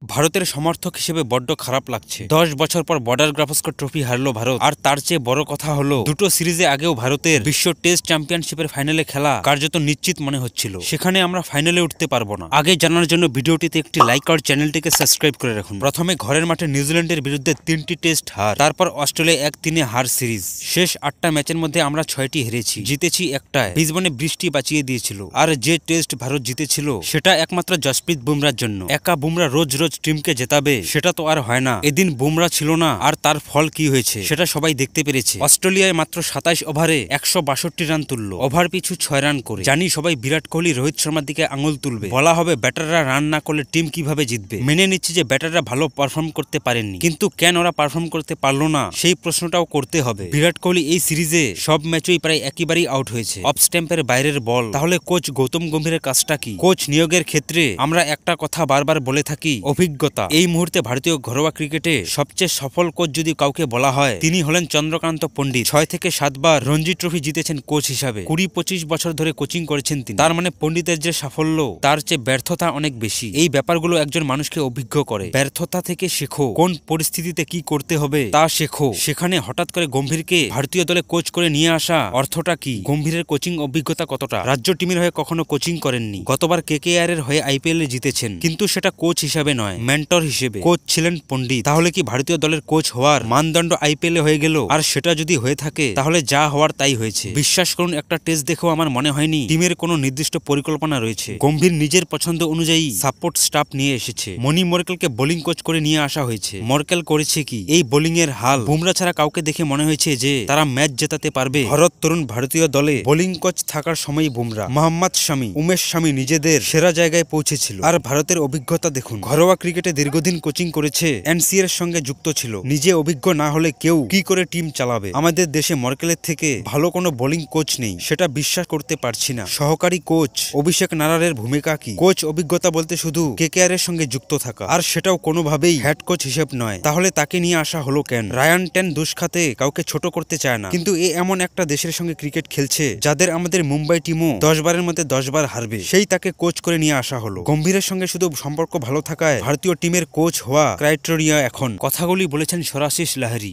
ভারতের সমর্থক হিসেবে বড্ড খারাপ লাগছে। 10 বছর পর বর্ডার গাভাস্কর ট্রফি হারলো ভারত। আর তার চেয়ে বড় কথা হলো, দুটো সিরিজে আগেও ভারতের বিশ্ব টেস্ট চ্যাম্পিয়নশিপের ফাইনালে খেলা কার্যত নিশ্চিত মনে হচ্ছিল। সেখানে আমরা ফাইনালে উঠতে পারবো না। আগে জানার জন্য ভিডিওটিতে একটি লাইক আর চ্যানেলটিকে সাবস্ক্রাইব করে রাখুন। প্রথমে ঘরের মাঠে নিউজিল্যান্ডের বিরুদ্ধে 3টি টেস্ট হার, তারপর অস্ট্রেলিয়া 1-3 হার সিরিজ। শেষ 8টা ম্যাচের মধ্যে আমরা 6টি হেরেছি, জিতেছি একটায়। ব্রিসবেনে বৃষ্টি বাঁচিয়ে দিয়েছিল। আর যে টেস্ট ভারত জিতেছিল সেটা একমাত্র জসপ্রীত বুমরার জন্য। একা বুমরা রোজ টিমকে জেতাবে সেটা তো আর হয় না। এদিন বুমরা ছিল না, আর তার ফল কি হয়েছে সেটা সবাই দেখতে পেরেছে। অস্ট্রেলিয়ায় মাত্র 27 ওভারে 162 রান তুললো, ওভার পিছু 6 রান করে। জানি সবাই বিরাট কোহলি রোহিত শর্মার দিকে আঙুল তুলবে, বলা হবে ব্যাটাররা রান না করলে টিম কিভাবে জিতবে। মেনে নিচ্ছি যে ব্যাটাররা ভালো পারফর্ম করতে পারেননি, কিন্তু কেন ওরা পারফর্ম করতে পারলো না সেই প্রশ্নটাও করতে হবে। বিরাট কোহলি এই সিরিজে সব ম্যাচই প্রায় একেবারেই আউট হয়েছে, অফ স্ট্যাম্পের বাইরের বল। তাহলে কোচ গৌতম গম্ভীরের কাজটা কি? কোচ নিয়োগের ক্ষেত্রে আমরা একটা কথা বারবার বলে থাকি, অভিজ্ঞতা। এই মুহূর্তে ভারতীয় ঘরোয়া ক্রিকেটে সবচেয়ে সফল কোচ যদি কাউকে বলা হয়, তিনি হলেন চন্দ্রকান্ত পণ্ডিত। 6 থেকে 7 বার রঞ্জি ট্রফি জিতেছেন কোচ হিসাবে। 20-25 বছর ধরে কোচিং করেছেন তিনি। তার মানে পণ্ডিতের যে সাফল্য, তার চেয়ে ব্যর্থতা অনেক বেশি। এই ব্যাপারগুলো একজন মানুষকে অভিজ্ঞ করে। ব্যর্থতা থেকে শেখো, কোন পরিস্থিতিতে কি করতে হবে তা শেখো। সেখানে হঠাৎ করে গম্ভীরকে ভারতীয় দলে কোচ করে নিয়ে আসা অর্থটা কি? গম্ভীরের কোচিং অভিজ্ঞতা কতটা? রাজ্য টিমের হয়ে কখনো কোচিং করেননি। গতবার KKR এর হয়ে IPL এ জিতেছেন, কিন্তু সেটা কোচ হিসাবে নয়, মেন্টর হিসেবে। কোচ ছিলেন পণ্ডিত। তাহলে কি ভারতীয় দলের কোচ হওয়ার মানদণ্ড IPL এ হয়ে গেল? আর সেটা যদি হয়ে থাকে, তাহলে যা হওয়ার তাই হয়েছে। বিশ্বাস করুন, একটা টেস্ট দেখেও আমার মনে হয়নি টিমের কোনো নির্দিষ্ট পরিকল্পনা রয়েছে। গম্ভীর নিজের পছন্দ অনুযায়ী সাপোর্ট স্টাফ নিয়ে এসেছে। মনি মর্কেলকে বোলিং কোচ করে নিয়ে আসা হয়েছে। মর্কেল করেছে কি? এই বোলিং এর হাল। বুমরা ছাড়া কাউকে দেখে মনে হয়েছে যে তারা ম্যাচ জেতাতে পারবে। তরুণ ভারতীয় দলে বোলিং কোচ থাকার সময় বুমরা, মোহাম্মদ শামি, উমেশ শামি নিজেদের সেরা জায়গায় পৌঁছেছিল। আর ভারতের অভিজ্ঞতা দেখুন, ঘরোয়া ক্রিকেটে দীর্ঘদিন কোচিং করেছে, NCA এর সঙ্গে যুক্ত ছিল। নিজে অভিজ্ঞ না হলে কেউ কি করে টিম চালাবে? আমাদের দেশে মর্কেলের থেকে ভালো কোনো বোলিং কোচ নেই, সেটা বিশ্বাস করতে পারছি না। সহকারী কোচ অভিষেক নারারের ভূমিকা কি? কোচ অভিজ্ঞতা বলতে শুধু KKR এর সঙ্গে যুক্ত থাকা, আর সেটাও কোনোভাবেই হেড কোচ হিসেব নয়। তাহলে তাকে নিয়ে আসা হলো কেন? রায়ান টেন দুষ্খাতে কাউকে ছোট করতে চায় না, কিন্তু এমন একটা দেশের সঙ্গে ক্রিকেট খেলছে যাদের আমাদের মুম্বাই টিমও 10 বারের মধ্যে 10 বার হারবে, সেই তাকে কোচ করে নিয়ে আসা হলো। গম্ভীরের সঙ্গে শুধু সম্পর্ক ভালো থাকায় ভারতীয় টিমের কোচ হওয়া ক্রাইটেরিয়া এখন। কথাগুলি বলেছেন সরাশিস লাহিড়ী।